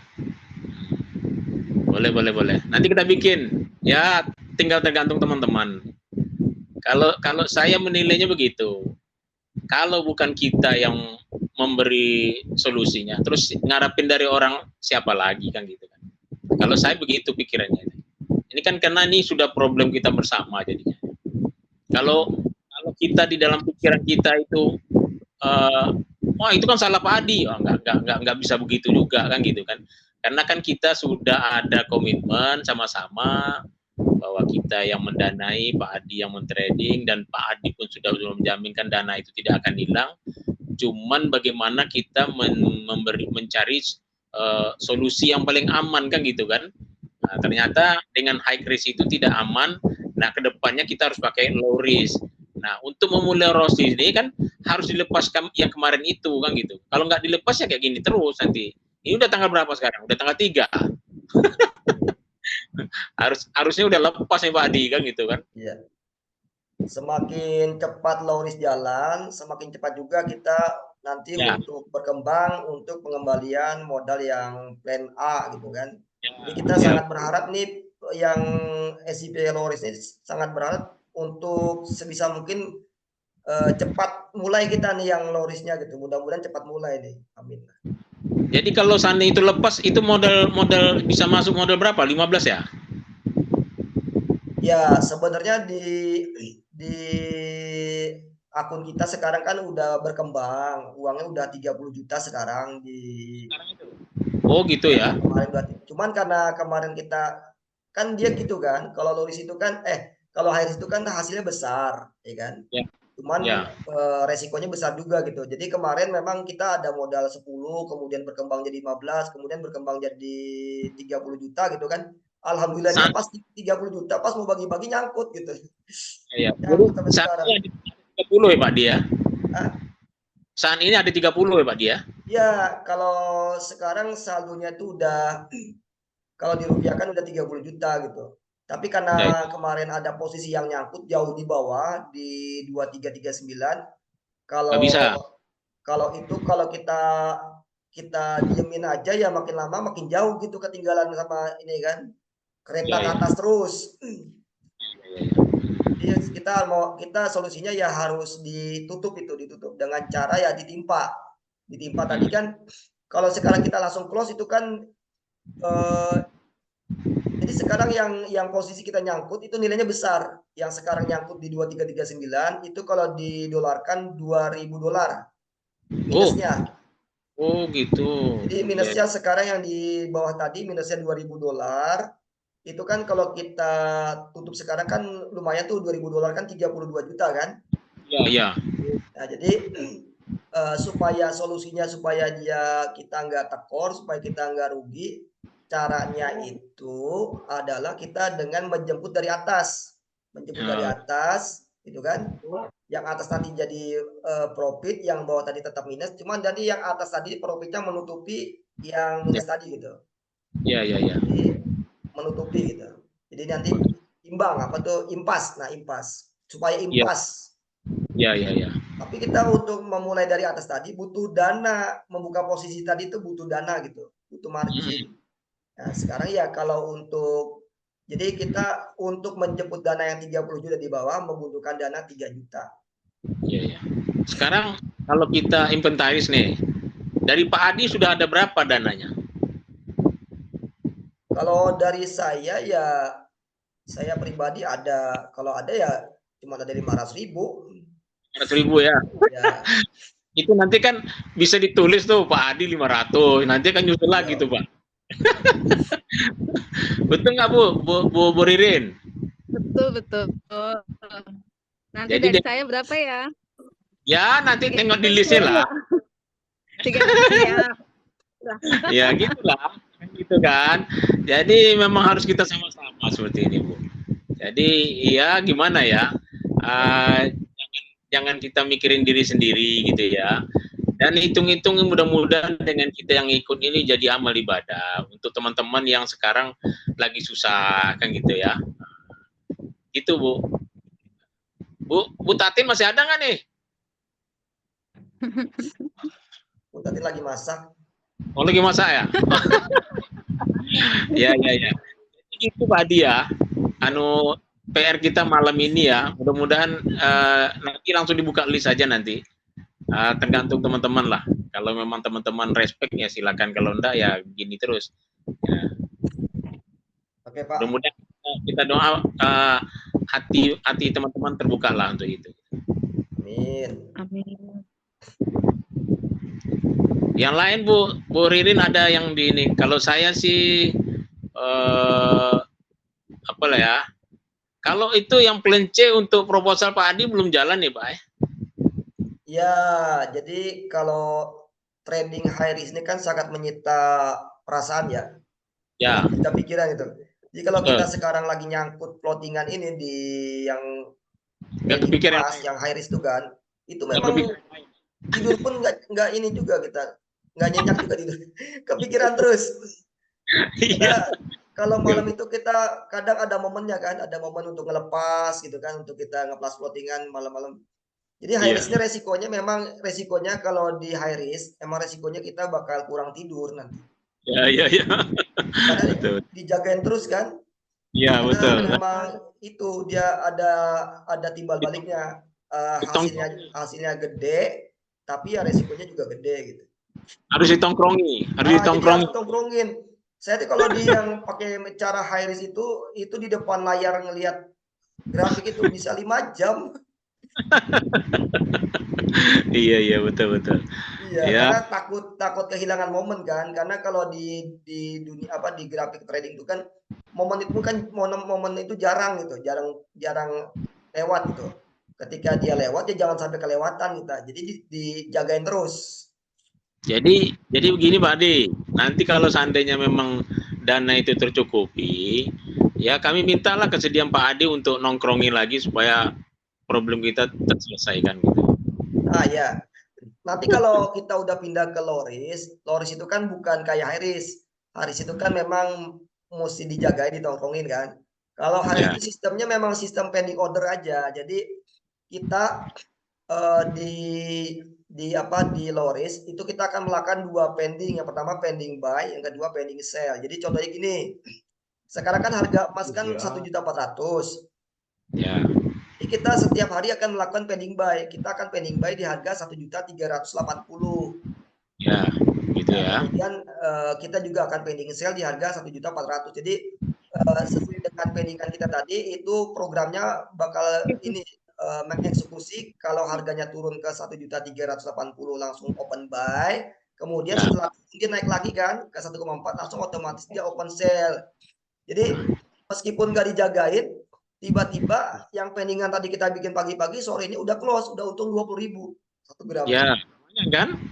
Boleh. Nanti kita bikin. Ya, tinggal tergantung teman-teman. Kalau saya menilainya begitu. Kalau bukan kita yang memberi solusinya, terus ngarapin dari orang siapa lagi kan gitu kan. Kalau saya begitu pikirannya. Ini kan karena ini sudah problem kita bersama jadinya. Kalau kita di dalam pikiran kita itu wah itu kan salah Pak Adi, nggak bisa begitu juga kan gitu kan. Karena kan kita sudah ada komitmen sama-sama bahwa kita yang mendanai, Pak Adi yang mentrading, dan Pak Adi pun sudah menjaminkan dana itu tidak akan hilang. Cuman bagaimana kita mencari solusi yang paling aman kan gitu kan. Nah, ternyata dengan high risk itu tidak aman. Nah, kedepannya kita harus pakai low risk. Nah, untuk memulai low risk ini kan harus dilepaskan yang kemarin itu kan gitu. Kalau nggak dilepas ya kayak gini terus nanti. Ini udah tanggal berapa sekarang? Udah tanggal 3. Harusnya udah lepas nih Pak Adi kan gitu kan. Iya. Semakin cepat low risk jalan, semakin cepat juga kita nanti untuk berkembang untuk pengembalian modal yang plan A gitu kan. Jadi kita sangat berharap nih yang SIP low risk ini sangat berharap untuk sebisa mungkin cepat mulai kita nih yang low risk-nya gitu. Mudah-mudahan cepat mulai nih. Amin. Jadi kalau seandainya itu lepas, itu modal bisa masuk modal berapa? 15 ya? Ya, sebenarnya di akun kita sekarang kan udah berkembang. Uangnya udah 30 juta sekarang Oh, gitu ya. Cuman karena kemarin kita kan dia gitu kan. Kalau low risk itu kan kalau high risk itu kan hasilnya besar, ya kan? Ya. Cuman resikonya besar juga gitu. Jadi kemarin memang kita ada modal 10, kemudian berkembang jadi 15, kemudian berkembang jadi 30 juta gitu kan. Alhamdulillahnya pas 30 juta pas mau bagi-bagi nyangkut gitu. Iya. Saat ini ada 30 ya Pak dia. Saat ini ada 30 ya Pak dia. Ya, kalau sekarang saldonya itu udah kalau dirupiahkan udah 30 juta gitu. Tapi karena kemarin ada posisi yang nyangkut jauh di bawah di 2339, Nggak bisa. kalau kita diemin aja ya makin lama makin jauh gitu ketinggalan sama ini kan. Kereta ke atas terus. Jadi kita solusinya ya harus ditutup dengan cara ya ditimpa tadi kan. Kalau sekarang kita langsung close itu kan jadi sekarang yang posisi kita nyangkut itu nilainya besar. Yang sekarang nyangkut di 2339 itu kalau didolarkan $2.000 minusnya. Oh gitu. Jadi minusnya sekarang yang di bawah tadi minusnya $2.000. Itu kan kalau kita tutup sekarang kan lumayan tuh $2.000 kan 32 juta kan? Iya. Nah, jadi solusinya supaya kita nggak tekor, supaya kita nggak rugi, caranya itu adalah kita dengan menjemput dari atas, gitu kan? Yang atas nanti jadi profit, yang bawah tadi tetap minus. Cuman jadi yang atas tadi profitnya menutupi yang minus tadi gitu. Iya. Jadi, menutupi gitu. Jadi nanti imbang impas. Nah, impas supaya impas. Iya. Tapi kita untuk memulai dari atas tadi butuh dana, membuka posisi tadi itu butuh dana gitu, butuh margin. Nah, sekarang ya kalau jadi kita untuk menjemput dana yang 30 juta di bawah membutuhkan dana 3 juta. Iya. Sekarang kalau kita inventaris nih, dari Pak Adi sudah ada berapa dananya? Kalau dari saya ya, saya pribadi kalau ada ya cuma ada 500.000. 500.000 ya. Itu nanti kan bisa ditulis tuh Pak Adi 500, nanti kan nyusul lagi tuh Pak. Betul nggak Bu Ririn? Betul. Nanti jadi dari saya berapa ya? Ya nanti tengok di listnya lah. 3 ya. Ya gitulah. Gitu kan. Jadi memang harus kita sama-sama seperti ini Bu. Jadi ya gimana ya, jangan kita mikirin diri sendiri gitu ya. Dan hitung-hitung mudah-mudahan dengan kita yang ikut ini jadi amal ibadah untuk teman-teman yang sekarang lagi susah kan gitu ya. Gitu Bu. Bu Tatin masih ada nggak nih? Bu Tatin lagi masak. Oh lagi masak ya? Ya. Itu Pak Adi ya. PR kita malam ini ya. Mudah-mudahan nanti langsung dibuka list saja nanti. Tergantung teman-teman lah. Kalau memang teman-teman respect ya silakan. Kalau enggak ya gini terus. Ya. Oke Pak. Mudah-mudahan kita doa hati teman-teman terbuka lah untuk itu. Amin. Yang lain Bu Ririn ada yang di ini. Kalau saya sih apalah ya. Kalau itu yang plan C untuk proposal Pak Adi belum jalan nih Pak ya? Ya, jadi kalau trading high risk ini kan sangat menyita perasaan ya. Ya. Kita pikiran itu. Jadi kalau kita sekarang lagi nyangkut floatingan ini di yang high risk itu kan, itu memang tidur pun nggak ini juga kita nggak nyenyak juga tidur. Kepikiran terus. Iya. Kalau malam itu kita kadang ada momennya kan, ada momen untuk ngelepas gitu kan, untuk kita ngeplas floatingan malam-malam. Jadi high risk ini resikonya kalau di high risk emang resikonya kita bakal kurang tidur nanti. Iya. Karena dijagain terus kan. Iya betul. Memang itu dia ada timbal baliknya. Hasilnya gede, tapi ya resikonya juga gede gitu. Harus ditongkrongin. Saya tuh kalau yang pakai cara high risk itu di depan layar ngelihat grafik itu bisa 5 jam. Iya betul. Iya, karena takut kehilangan momen kan. Karena kalau di dunia di grafik trading itu kan momen itu jarang gitu, jarang lewat gitu. Ketika dia lewat ya jangan sampai kelewatan kita. Jadi dijagain terus. Jadi begini Pak Adi, nanti kalau seandainya memang dana itu tercukupi, ya kami mintalah kesediaan Pak Adi untuk nongkrongin lagi supaya problem kita terselesaikan gitu. Ya, nanti kalau kita udah pindah ke Loris itu kan bukan kayak Haris. Haris itu kan memang mesti dijagain, ditongkrongin kan. Kalau Haris itu sistemnya memang sistem pending order aja. Jadi kita di Loris itu kita akan melakukan 2 pending. Yang pertama pending buy, yang kedua pending sell. Jadi contohnya gini. Sekarang kan harga emas kan 1.400.000. Ya. Jadi kita setiap hari akan melakukan pending buy. Kita akan pending buy di harga 1.380.000. Ya, gitu ya. Kemudian kita juga akan pending sell di harga 1.400.000. Jadi sesuai dengan pendingan kita tadi itu programnya bakal ini mengeksekusi kalau harganya turun ke 1.380.000 langsung open buy. Kemudian setelah dia naik lagi kan ke 1,4 langsung otomatis dia open sell. Jadi meskipun gak dijagain, tiba-tiba yang pendingan tadi kita bikin pagi-pagi, sore ini udah close, udah untung 20.000 1 gram. Ya,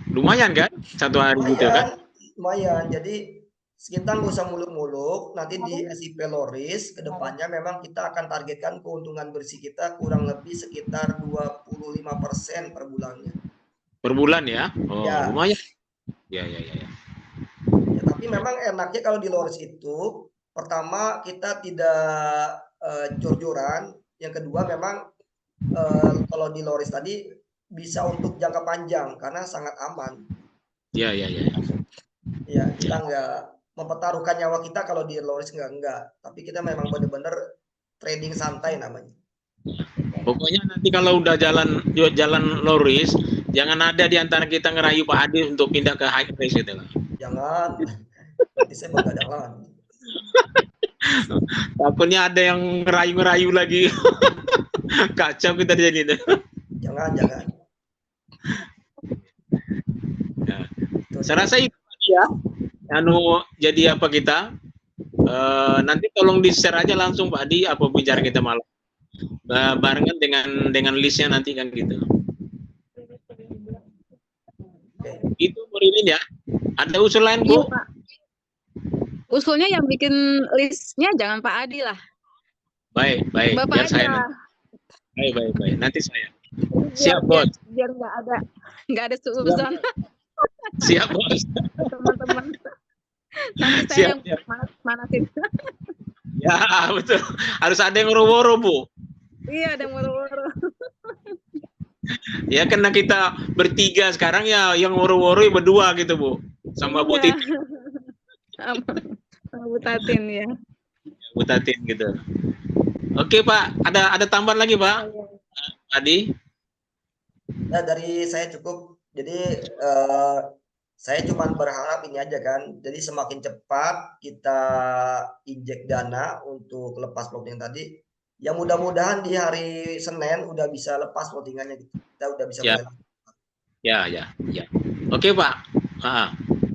lumayan kan, satu hari gitu kan. Lumayan, jadi kita nggak usah muluk-muluk, nanti di SIP Loris, kedepannya memang kita akan targetkan keuntungan bersih kita kurang lebih sekitar 25% per bulannya. Per bulan ya? Oh, ya. Lumayan. Ya. Tapi memang enaknya kalau di Loris itu, pertama kita tidak jor-joran, yang kedua memang kalau di Loris tadi bisa untuk jangka panjang karena sangat aman. Ya. Ya, kita nggak mempertaruhkan nyawa kita kalau di Loris enggak. Tapi kita memang benar-benar trading santai namanya. Pokoknya nanti kalau udah jalan Loris, jangan ada di antara kita ngerayu Pak Adi untuk pindah ke high risk gitu. Jangan. Nanti saya begadang. Takutnya ada yang ngerayu lagi. Kacau kita jadi. Jangan. Ya. Saya rasa itu ya. Jadi apa kita? Nanti tolong di-share aja langsung Pak Adi apa bicara kita malam. Barengan dengan listnya nanti kan gitu. Itu Murilin ya. Ada usul lain Bu? Iya, Pak. Usulnya yang bikin listnya jangan Pak Adi lah. Baik. Bapak Biar saya. Baik. Nanti saya. Siap Bos. Biar nggak ada suuzon. Siap Bos. Teman-teman. Nanti saya yang manasin. Ya betul. Harus ada yang woro-woro Bu. Iya, ada yang woro-woro. Ya karena kita bertiga sekarang ya yang woro-woro berdua gitu Bu. Sama Bu Titi. Sama Bu Tatin ya. Bu Tatin gitu. Oke Pak, ada tambahan lagi Pak? Adi? Ya dari saya cukup. Jadi saya cuma berharap ini aja kan. Jadi semakin cepat kita injek dana untuk lepas floating tadi. Ya mudah-mudahan di hari Senin udah bisa lepas floatingannya gitu. Kita udah bisa mulai. Ya. Oke Pak.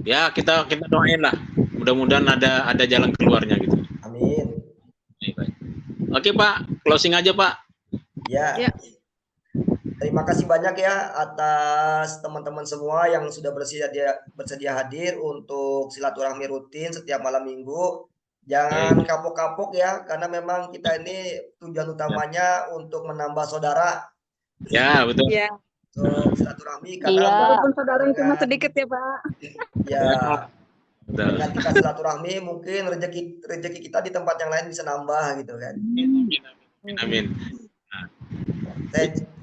Ya kita doain lah. Mudah-mudahan ada jalan keluarnya gitu. Amin. Baik. Oke Pak, closing aja Pak. Ya. Terima kasih banyak ya atas teman-teman semua yang sudah bersedia hadir untuk silaturahmi rutin setiap malam minggu. Jangan kapok-kapok ya, karena memang kita ini tujuan utamanya untuk menambah saudara. Ya betul. Ya. Silaturahmi karena walaupun saudara cuma sedikit ya Pak. Ya. Dengan kita silaturahmi mungkin rezeki kita di tempat yang lain bisa nambah gitu kan. Amin.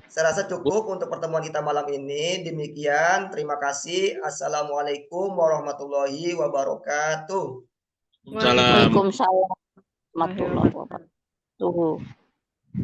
Saya rasa cukup untuk pertemuan kita malam ini. Demikian, terima kasih. Assalamualaikum warahmatullahi wabarakatuh. Waalaikumsalam warahmatullahi wabarakatuh.